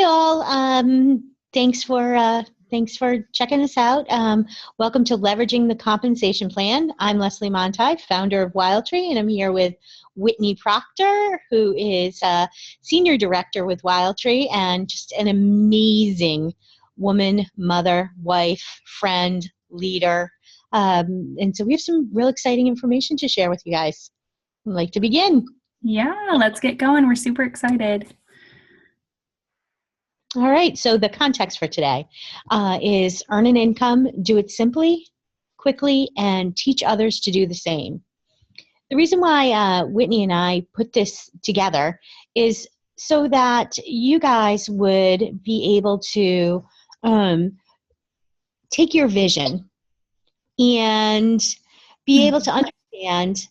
all. Thanks for checking us out. Welcome to Leveraging the Compensation Plan. I'm Leslie Montie, founder of Wildtree, and I'm here with Whitney Proctor, who is a senior director with Wildtree and just an amazing woman, mother, wife, friend, leader. And so we have some real exciting information to share with you guys. I'd like to begin. Yeah, let's get going. We're super excited. All right, so the context for today is earn an income, do it simply, quickly, and teach others to do the same. The reason why Whitney and I put this together is so that you guys would be able to take your vision and be able to understand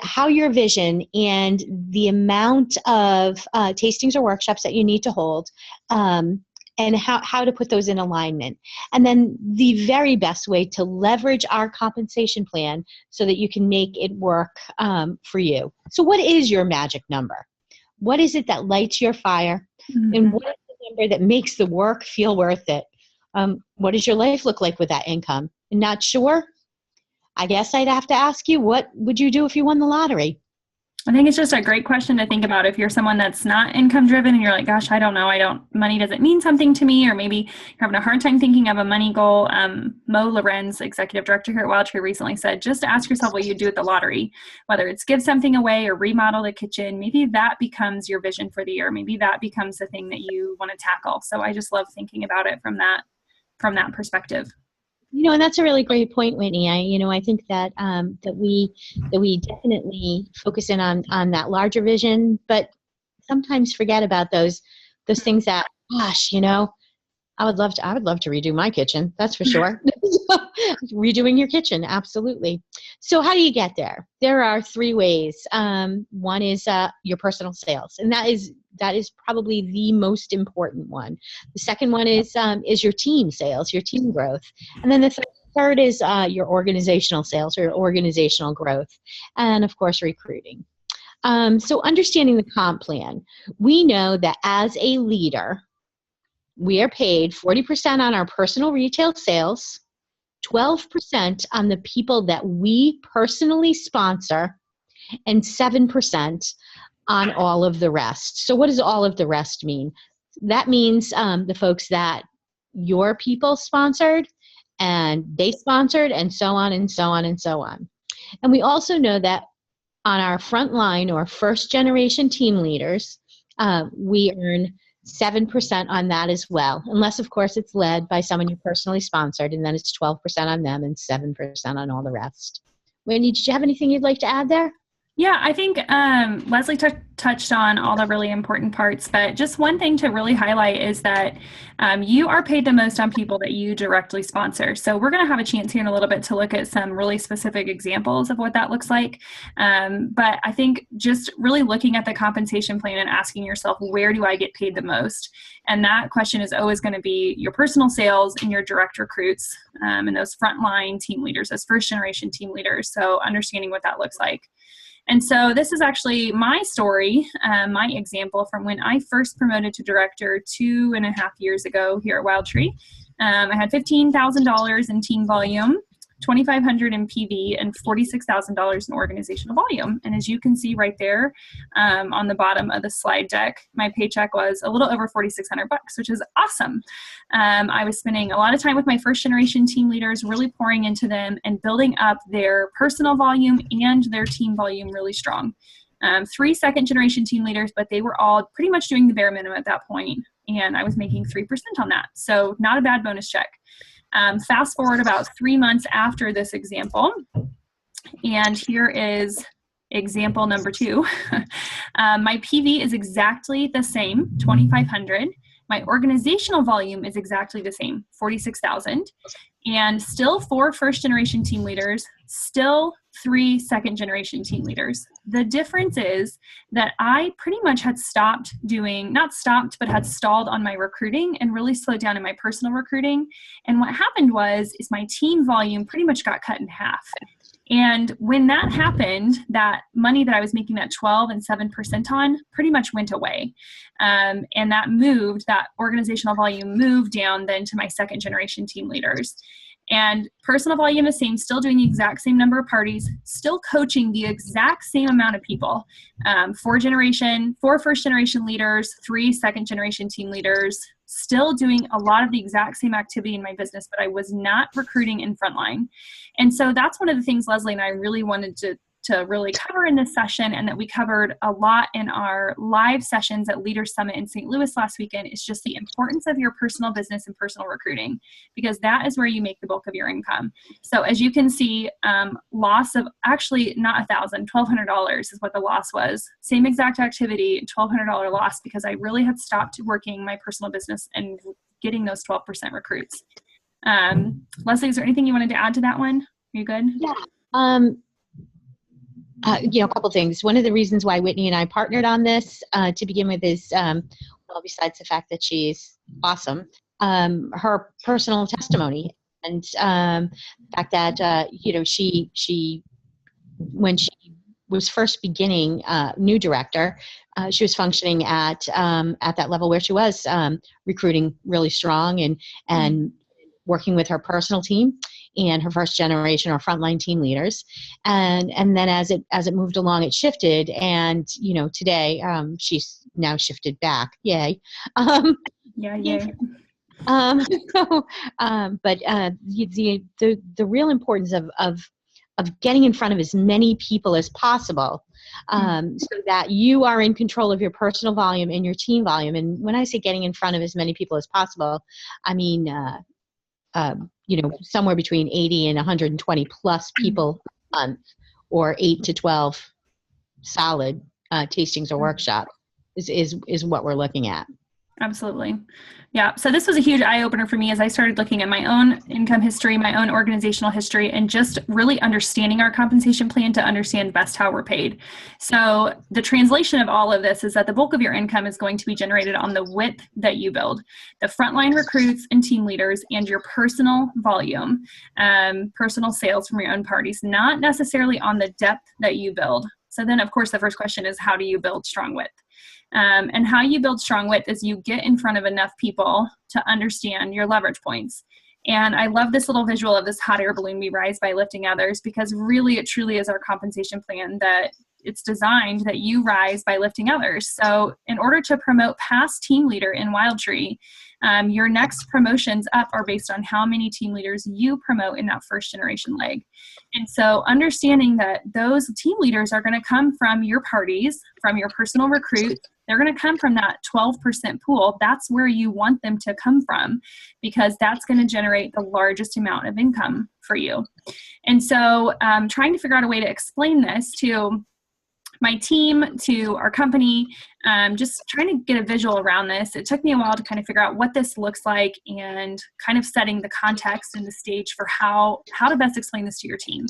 how your vision and the amount of tastings or workshops that you need to hold and how to put those in alignment. And then the very best way to leverage our compensation plan so that you can make it work for you. So what is your magic number? What is it that lights your fire? Mm-hmm. And what is the number that makes the work feel worth it? What does your life look like with that income? And not sure? I guess I'd have to ask you, what would you do if you won the lottery? I think it's just a great question to think about if you're someone that's not income driven and you're like, gosh, I don't know, money doesn't mean something to me, or maybe you're having a hard time thinking of a money goal. Mo Lorenz, executive director here at Wildtree, recently said, just ask yourself what you do at the lottery, whether it's give something away or remodel the kitchen. Maybe that becomes your vision for the year. Maybe that becomes the thing that you want to tackle. So I just love thinking about it from that perspective. And that's a really great point, Whitney. I think that that we definitely focus in on that larger vision, but sometimes forget about those things that, gosh, I would love to redo my kitchen. That's for sure. Redoing your kitchen, absolutely. So how do you get there? There are three ways. One is your personal sales, and that is probably the most important one. The second one is your team sales, your team growth, and then the third is your organizational sales or organizational growth, and of course recruiting. So understanding the comp plan, we know that as a leader, we are paid 40% on our personal retail sales, 12% on the people that we personally sponsor, and 7% on all of the rest. So what does all of the rest mean? That means the folks that your people sponsored and they sponsored, and so on and so on and so on. And we also know that on our front line or first generation team leaders, we earn 7% on that as well, unless of course it's led by someone you personally sponsored, and then it's 12% on them and 7% on all the rest. Whitney, did you have anything you'd like to add there? Yeah, I think Leslie touched on all the really important parts, but just one thing to really highlight is that you are paid the most on people that you directly sponsor. So we're going to have a chance here in a little bit to look at some really specific examples of what that looks like. But I think just really looking at the compensation plan and asking yourself, where do I get paid the most? And that question is always going to be your personal sales and your direct recruits and those frontline team leaders, those first generation team leaders. So understanding what that looks like. And so this is actually my story, my example from when I first promoted to director 2.5 years ago here at Wildtree. I had $15,000 in team volume, $2,500 in PV, and $46,000 in organizational volume. And as you can see right there on the bottom of the slide deck, my paycheck was a little over $4,600, which is awesome. I was spending a lot of time with my first generation team leaders, really pouring into them and building up their personal volume and their team volume really strong. 3 second generation team leaders, but they were all pretty much doing the bare minimum at that point, and I was making 3% on that. So not a bad bonus check. Fast forward about 3 months after this example, and here is example number 2. My PV is exactly the same, 2,500. My organizational volume is exactly the same, 46,000, and still 4 first-generation team leaders, still 3 second-generation team leaders. The difference is that I pretty much had had stalled on my recruiting and really slowed down in my personal recruiting. And what happened is my team volume pretty much got cut in half. And when that happened, that money that I was making that 12 and 7% on pretty much went away. And that organizational volume moved down then to my second generation team leaders. And personal volume the same, still doing the exact same number of parties, still coaching the exact same amount of people. 4 first generation leaders, 3 second generation team leaders, still doing a lot of the exact same activity in my business, but I was not recruiting in frontline. And so that's one of the things Leslie and I really wanted to really cover in this session, and that we covered a lot in our live sessions at Leaders Summit in St. Louis last weekend, is just the importance of your personal business and personal recruiting, because that is where you make the bulk of your income. So as you can see, loss of actually not $1,000, $1,200 is what the loss was. Same exact activity, $1,200 loss, because I really had stopped working my personal business and getting those 12% recruits. Leslie, is there anything you wanted to add to that one? Are you good? Yeah. A couple things. One of the reasons why Whitney and I partnered on this to begin with is, well, besides the fact that she's awesome, her personal testimony, and the fact that she when she was first beginning new director, she was functioning at that level where she was recruiting really strong and working with her personal team and her first generation or frontline team leaders. And then as it moved along, it shifted. And, today she's now shifted back. Yay. Yay. But the real importance of getting in front of as many people as possible, so that you are in control of your personal volume and your team volume. And when I say getting in front of as many people as possible, I mean, somewhere between 80 and 120 plus people a month, or 8 to 12 solid tastings or workshops is what we're looking at. Absolutely. Yeah. So this was a huge eye opener for me as I started looking at my own income history, my own organizational history, and just really understanding our compensation plan to understand best how we're paid. So the translation of all of this is that the bulk of your income is going to be generated on the width that you build, the frontline recruits and team leaders, and your personal volume, personal sales from your own parties, not necessarily on the depth that you build. So then, of course, the first question is, how do you build strong width? And how you build strong width is you get in front of enough people to understand your leverage points. And I love this little visual of this hot air balloon we rise by lifting others, because really it truly is our compensation plan that it's designed that you rise by lifting others. So in order to promote past team leader in Wildtree, your next promotions up are based on how many team leaders you promote in that first generation leg. And so understanding that those team leaders are going to come from your parties, from your personal recruit, they're going to come from that 12% pool. That's where you want them to come from, because that's going to generate the largest amount of income for you. And so trying to figure out a way to explain this to my team, to our company, just trying to get a visual around this. It took me a while to kind of figure out what this looks like and kind of setting the context and the stage for how to best explain this to your team.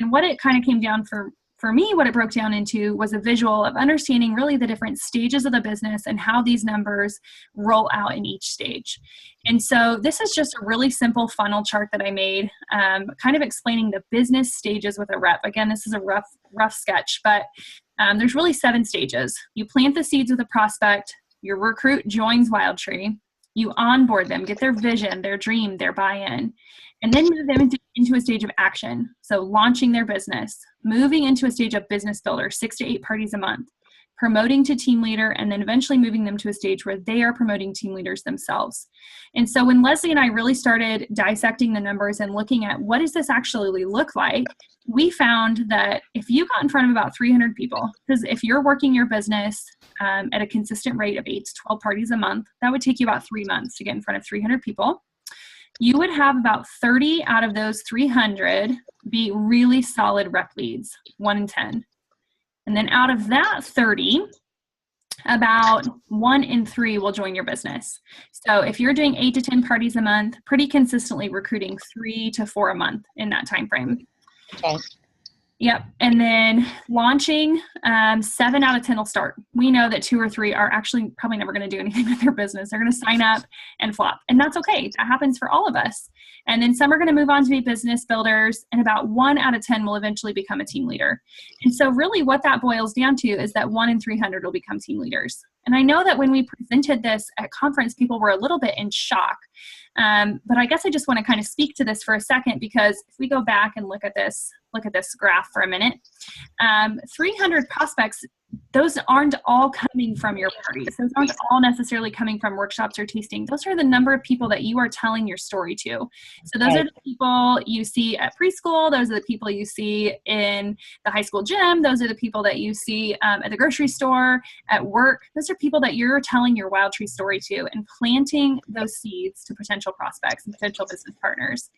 And what it kind of came down for me, what it broke down into was a visual of understanding really the different stages of the business and how these numbers roll out in each stage. And so this is just a really simple funnel chart that I made, kind of explaining the business stages with a rep. Again, this is a rough sketch, but there's really 7 stages. You plant the seeds with a prospect, your recruit joins Wildtree, you onboard them, get their vision, their dream, their buy-in, and then move them into a stage of action. So launching their business, moving into a stage of business builder, 6 to 8 parties a month, promoting to team leader, and then eventually moving them to a stage where they are promoting team leaders themselves. And so when Leslie and I really started dissecting the numbers and looking at what does this actually look like, we found that if you got in front of about 300 people, because if you're working your business at a consistent rate of 8 to 12 parties a month, that would take you about 3 months to get in front of 300 people. You would have about 30 out of those 300 be really solid rep leads, 1 in 10. And then out of that 30, about 1 in 3 will join your business. So if you're doing 8 to 10 parties a month, pretty consistently recruiting 3 to 4 a month in that time frame. Okay. Yep. And then launching, 7 out of 10 will start. We know that 2 or 3 are actually probably never going to do anything with their business. They're going to sign up and flop. And that's okay. That happens for all of us. And then some are going to move on to be business builders. And about 1 out of 10 will eventually become a team leader. And so really what that boils down to is that 1 in 300 will become team leaders. And I know that when we presented this at conference, people were a little bit in shock. But I guess I just want to kind of speak to this for a second, because if we go back and look at this graph for a minute, 300 prospects, those aren't all coming from your parties. Those aren't all necessarily coming from workshops or tasting. Those are the number of people that you are telling your story to. So those are the people you see at preschool. Those are the people you see in the high school gym. Those are the people that you see at the grocery store, at work. Those are people that you're telling your Wildtree story to and planting those seeds to potential prospects and potential business partners.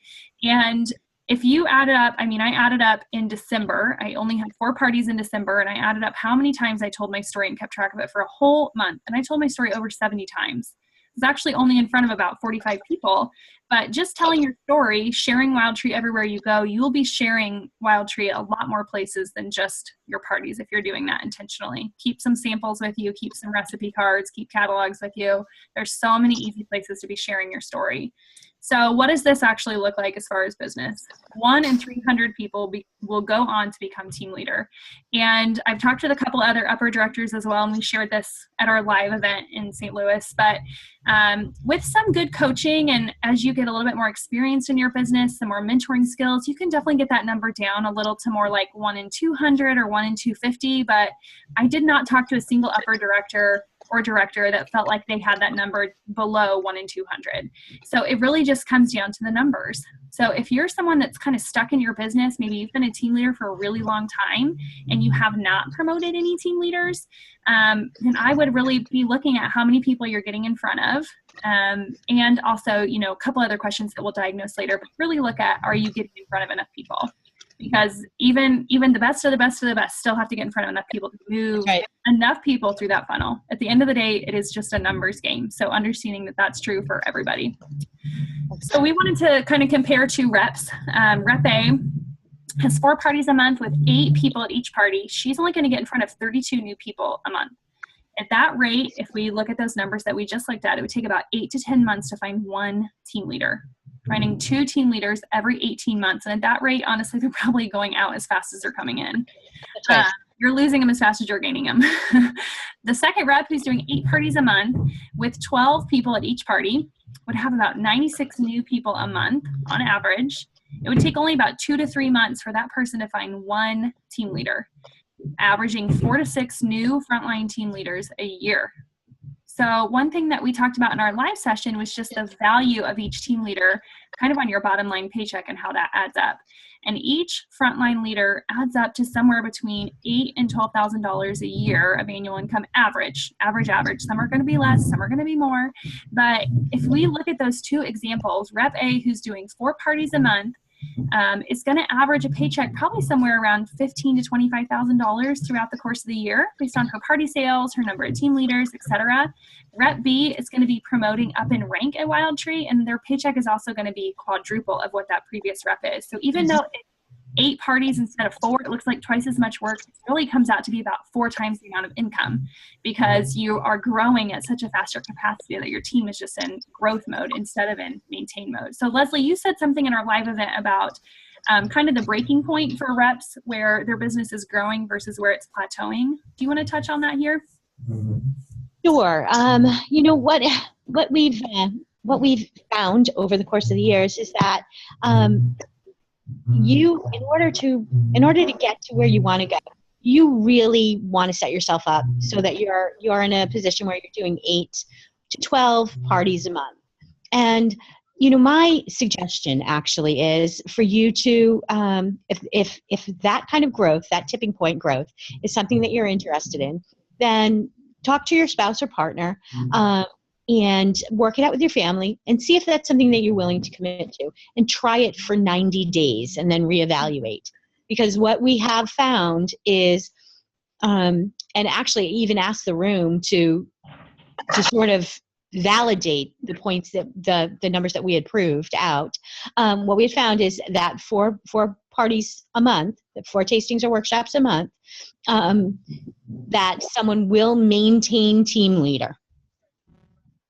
And if you add it up, I added up in December. I only had 4 parties in December, and I added up how many times I told my story and kept track of it for a whole month. And I told my story over 70 times. It was actually only in front of about 45 people. But just telling your story, sharing Wildtree everywhere you go, you'll be sharing Wildtree a lot more places than just your parties if you're doing that intentionally. Keep some samples with you, keep some recipe cards, keep catalogs with you. There's so many easy places to be sharing your story. So what does this actually look like as far as business? 1 in 300 people will go on to become team leader. And I've talked to a couple other upper directors as well, and we shared this at our live event in St. Louis. But with some good coaching, and as you get a little bit more experienced in your business, some more mentoring skills, you can definitely get that number down a little to more like 1 in 200 or 1 in 250. But I did not talk to a single upper director or director that felt like they had that number below 1 in 200. So it really just comes down to the numbers. So if you're someone that's kind of stuck in your business, maybe you've been a team leader for a really long time and you have not promoted any team leaders, then I would really be looking at how many people you're getting in front of. And also, a couple other questions that we'll diagnose later, but really look at, are you getting in front of enough people? Because even the best of the best of the best still have to get in front of enough people to move enough people through that funnel. At the end of the day, it is just a numbers game. So understanding that that's true for everybody. So we wanted to kind of compare 2 reps. Rep A has 4 parties a month with 8 people at each party. She's only going to get in front of 32 new people a month. At that rate, if we look at those numbers that we just looked at, it would take about 8 to 10 months to find 1 team leader. Finding 2 team leaders every 18 months. And at that rate, honestly, they're probably going out as fast as they're coming in. You're losing them as fast as you're gaining them. The second rep, who's doing 8 parties a month with 12 people at each party, would have about 96 new people a month on average. It would take only about 2 to 3 months for that person to find 1 team leader, averaging 4 to 6 new frontline team leaders a year. So one thing that we talked about in our live session was just the value of each team leader kind of on your bottom line paycheck and how that adds up. And each frontline leader adds up to somewhere between $8,000 and $12,000 a year of annual income average. Some are going to be less, some are going to be more. But if we look at those 2 examples, Rep A, who's doing 4 parties a month, is going to average a paycheck probably somewhere around $15,000 to $25,000 throughout the course of the year based on her party sales, her number of team leaders, etc. Rep B is going to be promoting up in rank at Wildtree, and their paycheck is also going to be quadruple of what that previous rep is. So even though it's 8 parties instead of 4, it looks like twice as much work. It really comes out to be about 4 times the amount of income because you are growing at such a faster capacity that your team is just in growth mode instead of in maintain mode. So Leslie, you said something in our live event about kind of the breaking point for reps where their business is growing versus where it's plateauing. Do you want to touch on that here? Sure. What we've found over the course of the years is that you, in order to get to where you want to go, you really want to set yourself up so that you're in a position where you're doing 8 to 12 parties a month. And my suggestion actually is for you to, if that kind of growth, that tipping point growth, is something that you're interested in, then talk to your spouse or partner and work it out with your family and see if that's something that you're willing to commit to, and try it for 90 days and then reevaluate. Because what we have found is, and actually even ask the room to sort of validate the points that the numbers that we had proved out. What we had found is that four parties a month 4 tastings or workshops a month, that someone will maintain team leader.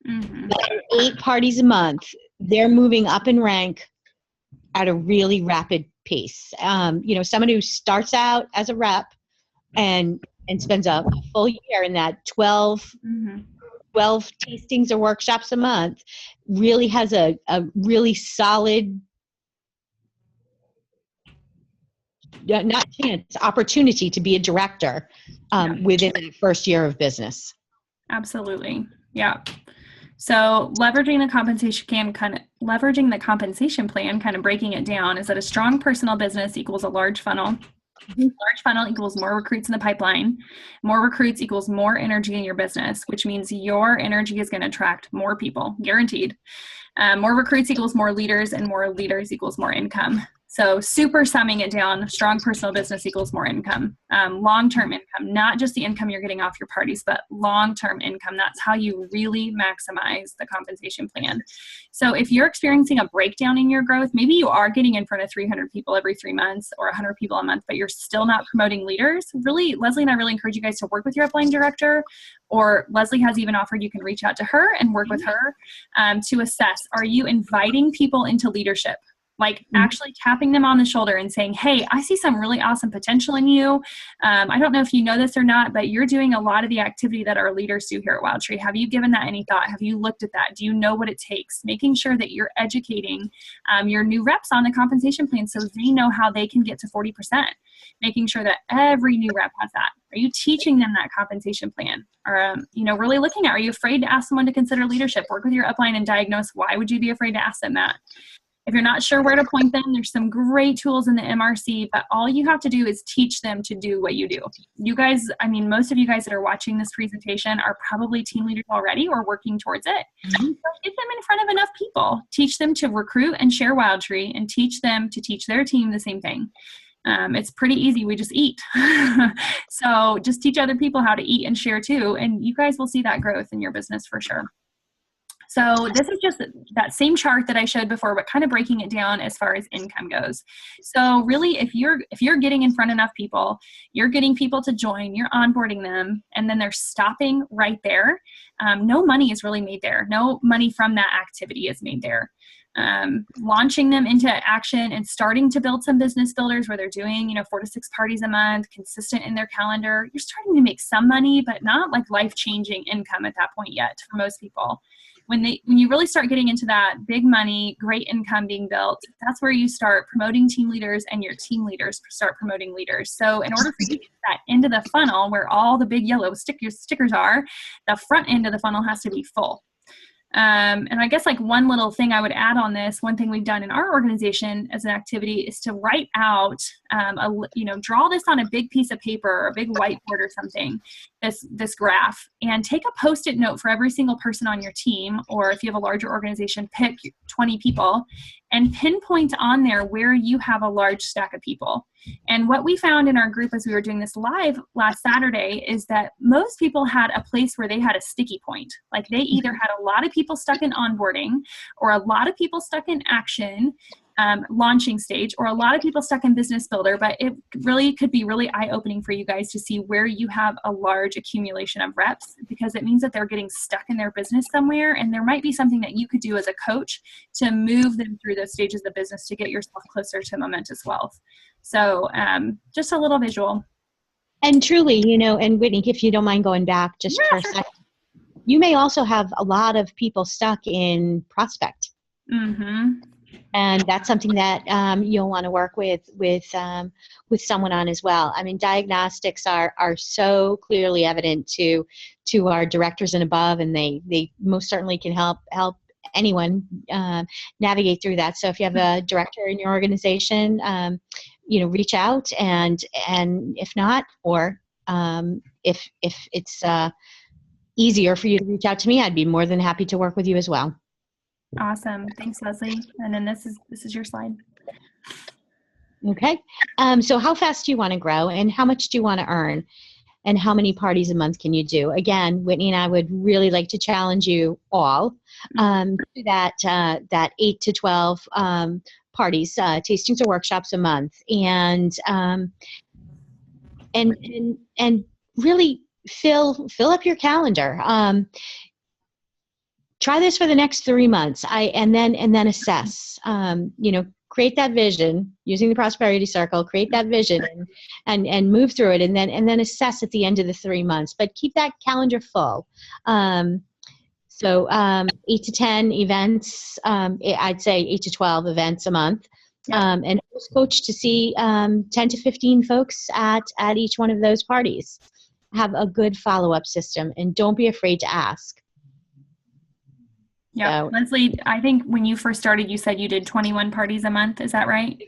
That 8 parties a month, they're moving up in rank at a really rapid pace. Someone who starts out as a rep and spends a full year in that 12 tastings or workshops a month really has a really solid, not chance, opportunity to be a director within the first year of business. Absolutely. Yeah. So leveraging the compensation plan, kind of breaking it down, is that a strong personal business equals a large funnel. Large funnel equals more recruits in the pipeline. More recruits equals more energy in your business, which means your energy is going to attract more people, guaranteed. More recruits equals more leaders, and more leaders equals more income. So super summing it down, strong personal business equals more income, long-term income, not just the income you're getting off your parties, but long-term income. That's how you really maximize the compensation plan. So if you're experiencing a breakdown in your growth, maybe you are getting in front of 300 people every 3 months or 100 people a month, but you're still not promoting leaders. Really, Leslie and I really encourage you guys to work with your upline director, or Leslie has even offered you can reach out to her and work with her to assess, are you inviting people into leadership? Like actually tapping them on the shoulder and saying, hey, I see some really awesome potential in you. I don't know if you know this or not, but you're doing a lot of the activity that our leaders do here at Wildtree. Have you given that any thought? Have you looked at that? Do you know what it takes? Making sure that you're educating your new reps on the compensation plan so they know how they can get to 40%. Making sure that every new rep has that. Are you teaching them that compensation plan? Or, really looking at, are you afraid to ask someone to consider leadership? Work with your upline and diagnose, why would you be afraid to ask them that? If you're not sure where to point them, there's some great tools in the MRC, but all you have to do is teach them to do what you do. You guys, most of you guys that are watching this presentation are probably team leaders already or working towards it. So get them in front of enough people. Teach them to recruit and share Wildtree, and teach them to teach their team the same thing. It's pretty easy. We just eat. So just teach other people how to eat and share too, and you guys will see that growth in your business for sure. So this is just that same chart that I showed before, but kind of breaking it down as far as income goes. So really, if you're getting in front of enough people, you're getting people to join, you're onboarding them, and then they're stopping right there. No money is really made there. No money from that activity is made there. Launching them into action and starting to build some business builders where they're doing, 4 to 6 parties a month, consistent in their calendar. You're starting to make some money, but not like life-changing income at that point yet for most people. When you really start getting into that big money, great income being built, that's where you start promoting team leaders, and your team leaders start promoting leaders. So in order for you to get that into the funnel where all the big yellow stickers are, the front end of the funnel has to be full. And I guess like one little thing I would add on this, one thing we've done in our organization as an activity is to write out, draw this on a big piece of paper or a big whiteboard or something, this graph, and take a Post-it note for every single person on your team, or if you have a larger organization, pick 20 people and pinpoint on there where you have a large stack of people. And what we found in our group as we were doing this live last Saturday is that most people had a place where they had a sticky point. Like they either had a lot of people stuck in onboarding, or a lot of people stuck in action, launching stage, or a lot of people stuck in business builder. But it really could be really eye-opening for you guys to see where you have a large accumulation of reps, because it means that they're getting stuck in their business somewhere, and there might be something that you could do as a coach to move them through those stages of the business to get yourself closer to momentous wealth. So just a little visual. And truly, and Whitney, if you don't mind going back just for a second, you may also have a lot of people stuck in prospect. Mm-hmm. And that's something that you'll want to work with someone on as well. Diagnostics are so clearly evident to our directors and above, and they most certainly can help anyone navigate through that. So if you have a director in your organization, reach out, and if not, or if it's easier for you to reach out to me, I'd be more than happy to work with you as well. Awesome. Thanks, Leslie. And then this is your slide. Okay. So how fast do you want to grow, and how much do you want to earn, and how many parties a month can you do? Again, Whitney and I would really like to challenge you all to that 8 to 12 parties, tastings or workshops a month, and really fill up your calendar. Try this for the next 3 months. And then assess. Create that vision using the prosperity circle. Create that vision and move through it, and then assess at the end of the 3 months. But keep that calendar full. 8 to 10 events. I'd say 8 to 12 events a month. And coach to see 10 to 15 folks at each one of those parties. Have a good follow-up system, and don't be afraid to ask. Yeah, So, Leslie, I think when you first started, you said you did 21 parties a month. Is that right?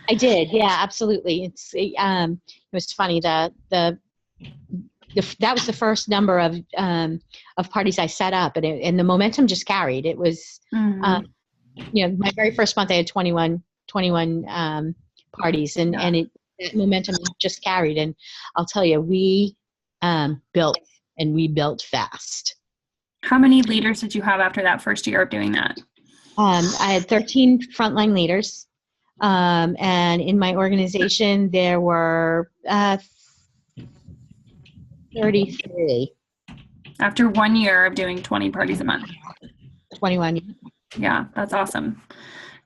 I did. Yeah, absolutely. It was funny. That was the first number of parties I set up, and the momentum just carried. It was, my very first month I had 21 parties, and that momentum just carried. And I'll tell you, we built fast. How many leaders did you have after that first year of doing that? I had 13 frontline leaders, and in my organization there were 33. After 1 year of doing 20 parties a month. 21. Yeah, that's awesome.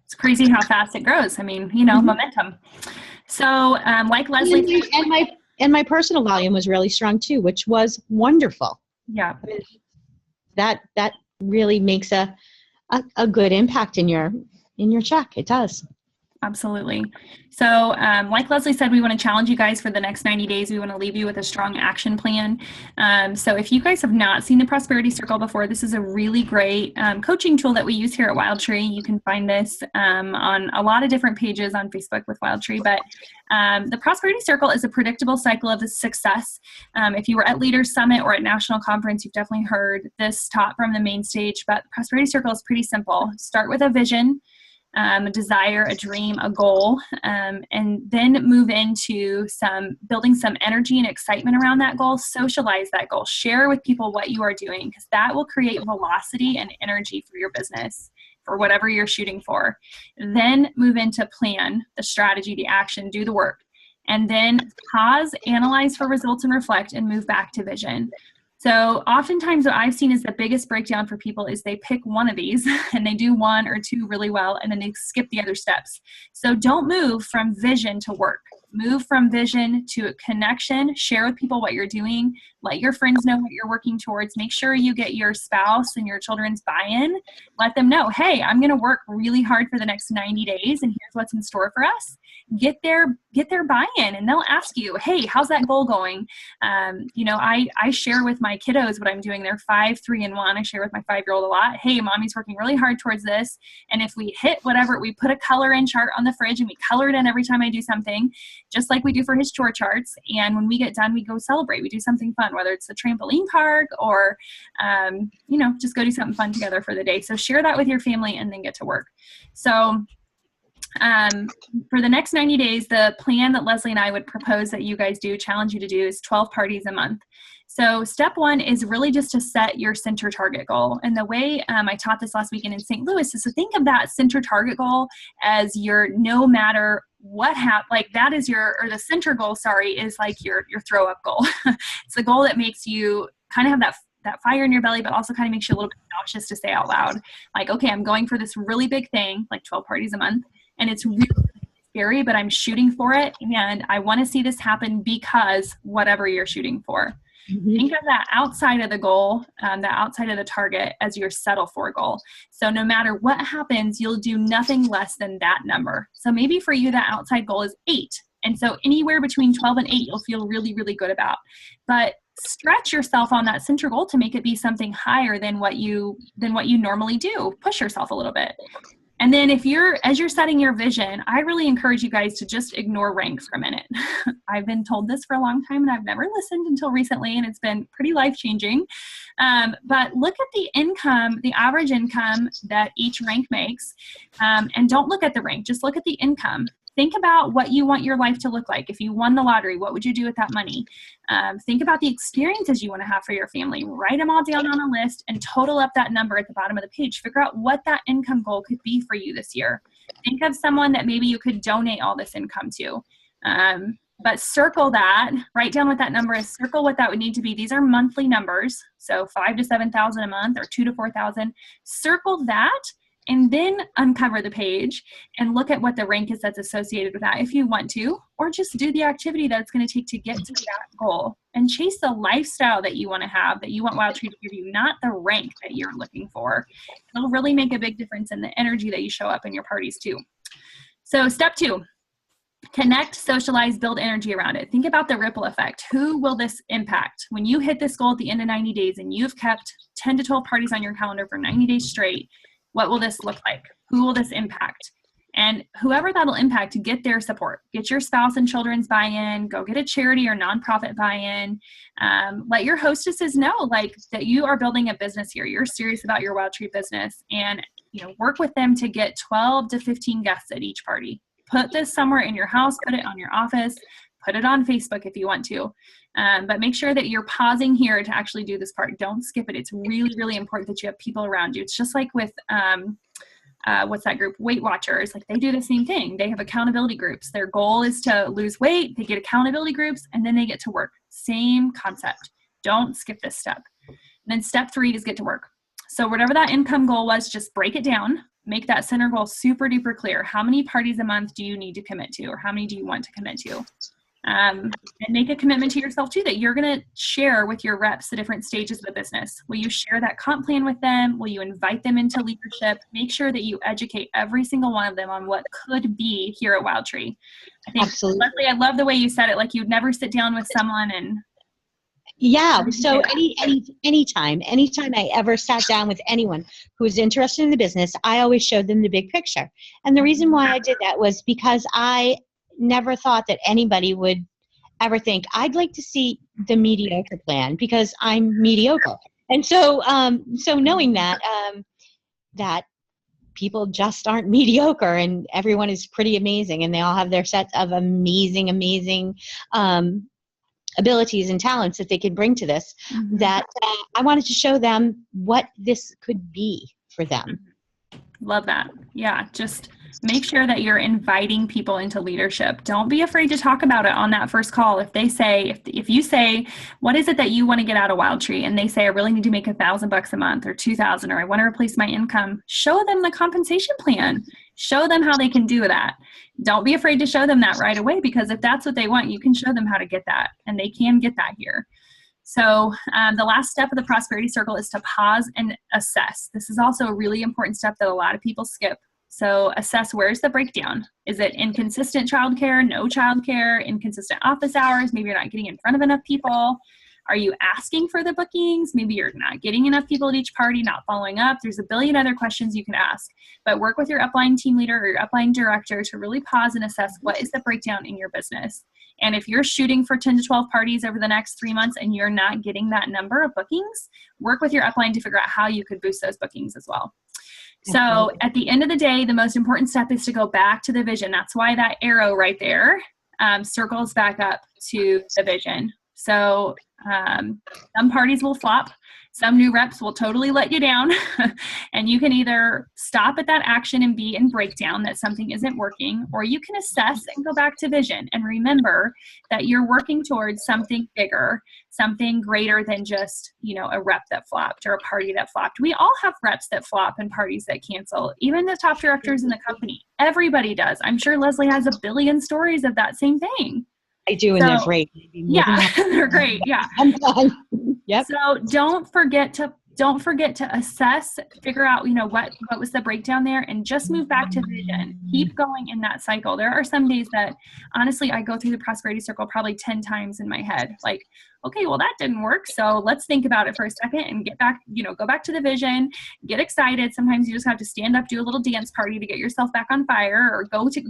It's crazy how fast it grows. I mean, momentum. So, like Leslie, and my personal volume was really strong too, which was wonderful. Yeah. I mean, that really makes a good impact in your check. It does. Absolutely. So like Leslie said, we want to challenge you guys for the next 90 days. We want to leave you with a strong action plan. So if you guys have not seen the Prosperity Circle before, this is a really great coaching tool that we use here at Wildtree. You can find this on a lot of different pages on Facebook with Wildtree. But the Prosperity Circle is a predictable cycle of success. If you were at Leaders Summit or at National Conference, you've definitely heard this taught from the main stage. But the Prosperity Circle is pretty simple. Start with a vision, a desire, a dream, a goal, and then move into building some energy and excitement around that goal. Socialize that goal. Share with people what you are doing, because that will create velocity and energy for your business, for whatever you're shooting for. Then move into plan, the strategy, the action, do the work, and then pause, analyze for results, and reflect, and move back to vision. So oftentimes what I've seen is the biggest breakdown for people is they pick one of these and they do one or two really well, and then they skip the other steps. So don't move from vision to work. Move from vision to connection. Share with people what you're doing. Let your friends know what you're working towards. Make sure you get your spouse and your children's buy-in. Let them know, hey, I'm going to work really hard for the next 90 days, and here's what's in store for us. Get their buy-in, and they'll ask you, hey, how's that goal going? I share with my kiddos what I'm doing. They're 5, 3, and 1. I share with my 5-year-old a lot. Hey, mommy's working really hard towards this. And if we hit whatever, we put a color in chart on the fridge, and we color it in every time I do something, just like we do for his chore charts. And when we get done, we go celebrate. We do something fun, whether it's a trampoline park or, just go do something fun together for the day. So share that with your family and then get to work. So for the next 90 days, the plan that Leslie and I would propose that you guys challenge you to do is 12 parties a month. So step one is really just to set your center target goal. And the way I taught this last weekend in St. Louis is to think of that center target goal as your no matter what that is the center goal, is like your throw up goal. It's the goal that makes you kind of have that fire in your belly, but also kind of makes you a little bit nauseous to say out loud. Like, okay, I'm going for this really big thing, like 12 parties a month. And it's really scary, but I'm shooting for it. And I want to see this happen because whatever you're shooting for. Mm-hmm. Think of that outside of the goal, that outside of the target as your settle for goal. So no matter what happens, you'll do nothing less than that number. So maybe for you, that outside goal is 8. And so anywhere between 12 and 8, you'll feel really, really good about. But stretch yourself on that center goal to make it be something higher than what you normally do. Push yourself a little bit. And then as you're setting your vision, I really encourage you guys to just ignore rank for a minute. I've been told this for a long time and I've never listened until recently, and it's been pretty life-changing. But look at the income, the average income that each rank makes, and don't look at the rank, just look at the income. Think about what you want your life to look like. If you won the lottery, what would you do with that money? Think about the experiences you want to have for your family. Write them all down on a list and total up that number at the bottom of the page. Figure out what that income goal could be for you this year. Think of someone that maybe you could donate all this income to. But circle that, write down what that number is, circle what that would need to be. These are monthly numbers, so 5,000 to 7,000 a month or 2,000 to 4,000. Circle that and then uncover the page and look at what the rank is that's associated with that if you want to, or just do the activity that it's going to take to get to that goal and chase the lifestyle that you want to have, that you want Wildtree to give you, not the rank that you're looking for. It'll really make a big difference in the energy that you show up in your parties too. So step 2. Connect, socialize, build energy around it. Think about the ripple effect. Who will this impact? When you hit this goal at the end of 90 days and you've kept 10 to 12 parties on your calendar for 90 days straight, what will this look like? Who will this impact? And whoever that'll impact, get their support. Get your spouse and children's buy-in. Go get a charity or nonprofit buy-in. Let your hostesses know like that you are building a business here. You're serious about your Wildtree business, and work with them to get 12 to 15 guests at each party. Put this somewhere in your house, put it on your office, put it on Facebook if you want to. But make sure that you're pausing here to actually do this part. Don't skip it. It's really, really important that you have people around you. It's just like with, what's that group? Weight Watchers. Like they do the same thing. They have accountability groups. Their goal is to lose weight. They get accountability groups and then they get to work. Same concept. Don't skip this step. And then step 3 is get to work. So whatever that income goal was, just break it down. Make that center goal super duper clear. How many parties a month do you need to commit to, or how many do you want to commit to? And make a commitment to yourself too, that you're going to share with your reps the different stages of the business. Will you share that comp plan with them? Will you invite them into leadership? Make sure that you educate every single one of them on what could be here at Wildtree. I think, Absolutely. Leslie, I love the way you said it. Like you'd never sit down with someone and yeah. So anytime I ever sat down with anyone who was interested in the business, I always showed them the big picture. And the reason why I did that was because I never thought that anybody would ever think I'd like to see the mediocre plan because I'm mediocre. And so, knowing that, that people just aren't mediocre and everyone is pretty amazing and they all have their sets of amazing, abilities and talents that they can bring to this, that I wanted to show them what this could be for them. Love that. Yeah. Just make sure that you're inviting people into leadership. Don't be afraid to talk about it on that first call. If they say, if you say, what is it that you want to get out of Wildtree? And they say, I really need to make $1,000 a month or 2,000, or I want to replace my income. Show them the compensation plan. Show them how they can do that. Don't be afraid to show them that right away, because if that's what they want, you can show them how to get that, and they can get that here. So the last step of the prosperity circle is to pause and assess. This is also a really important step that a lot of people skip. So assess, where's the breakdown? Is it inconsistent childcare, no childcare, inconsistent office hours? Maybe you're not getting in front of enough people. Are you asking for the bookings? Maybe you're not getting enough people at each party, not following up. There's a billion other questions you can ask, but work with your upline team leader or your upline director to really pause and assess what is the breakdown in your business. And if you're shooting for 10 to 12 parties over the next 3 months and you're not getting that number of bookings, work with your upline to figure out how you could boost those bookings as well. So at the end of the day, the most important step is to go back to the vision. That's why that arrow right there circles back up to the vision. So some parties will flop. Some new reps will totally let you down. And you can either stop at that action and be in breakdown that something isn't working, or you can assess and go back to vision and remember that you're working towards something bigger, something greater than just, a rep that flopped or a party that flopped. We all have reps that flop and parties that cancel, even the top directors in the company. Everybody does. I'm sure Leslie has a billion stories of that same thing. I do, and they're great. Yeah, they're great. Yeah. I'm done. Yep. So don't forget to assess, figure out, what was the breakdown there, and just move back to vision. Keep going in that cycle. There are some days that honestly, I go through the prosperity circle probably 10 times in my head. Like, okay, well that didn't work. So let's think about it for a second and get back, go back to the vision, get excited. Sometimes you just have to stand up, do a little dance party to get yourself back on fire, or go take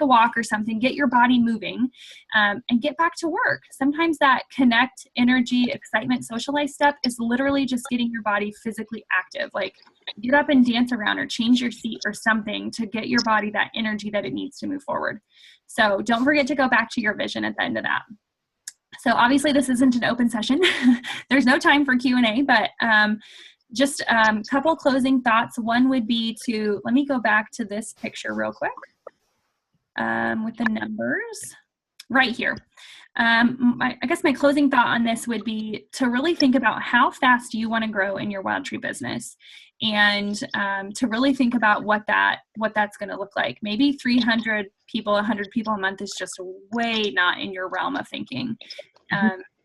a walk or something, get your body moving, and get back to work. Sometimes that connect, energy, excitement, socialize step is literally just getting your body physically active. Like get up and dance around or change your seat or something to get your body that energy that it needs to move forward. So don't forget to go back to your vision at the end of that. So obviously this isn't an open session. There's no time for Q&A, but just a couple closing thoughts. One would be to, let me go back to this picture real quick with the numbers right here. I guess my closing thought on this would be to really think about how fast you want to grow in your Wildtree business, and to really think about what that's going to look like. Maybe 300 people, 100 people a month is just way not in your realm of thinking.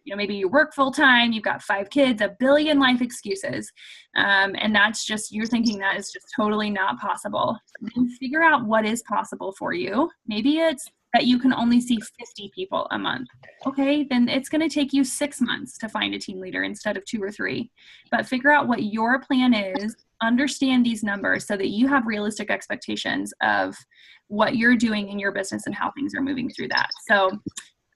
Maybe you work full time, you've got 5 kids, a billion life excuses, and that's just, you're thinking that is just totally not possible. Then figure out what is possible for you. Maybe it's that you can only see 50 people a month. Okay, then it's going to take you 6 months to find a team leader instead of 2 or 3. But figure out what your plan is, understand these numbers so that you have realistic expectations of what you're doing in your business and how things are moving through that. So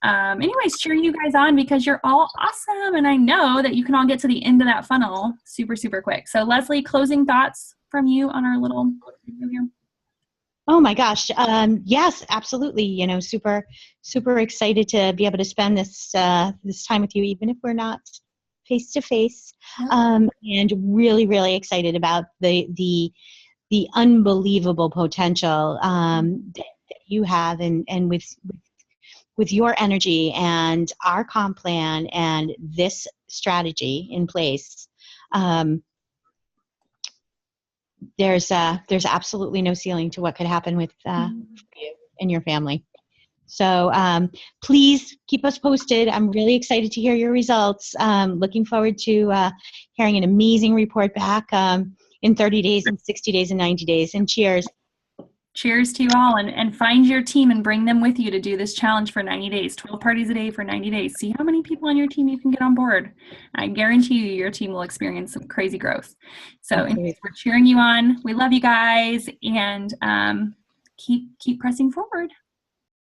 anyways, cheering you guys on because you're all awesome. And I know that you can all get to the end of that funnel super, super quick. So Leslie, closing thoughts from you on our little video here? Oh my gosh. Yes, absolutely. Super, super excited to be able to spend this time with you, even if we're not face to face. And really, really excited about the unbelievable potential that you have, and with your energy and our comp plan and this strategy in place. There's absolutely no ceiling to what could happen with you and your family. So please keep us posted. I'm really excited to hear your results. Looking forward to hearing an amazing report back in 30 days and 60 days and 90 days. And cheers. Cheers to you all, and find your team and bring them with you to do this challenge for 90 days, 12 parties a day for 90 days. See how many people on your team you can get on board. I guarantee you your team will experience some crazy growth. So anyways, we're cheering you on. We love you guys, and keep pressing forward.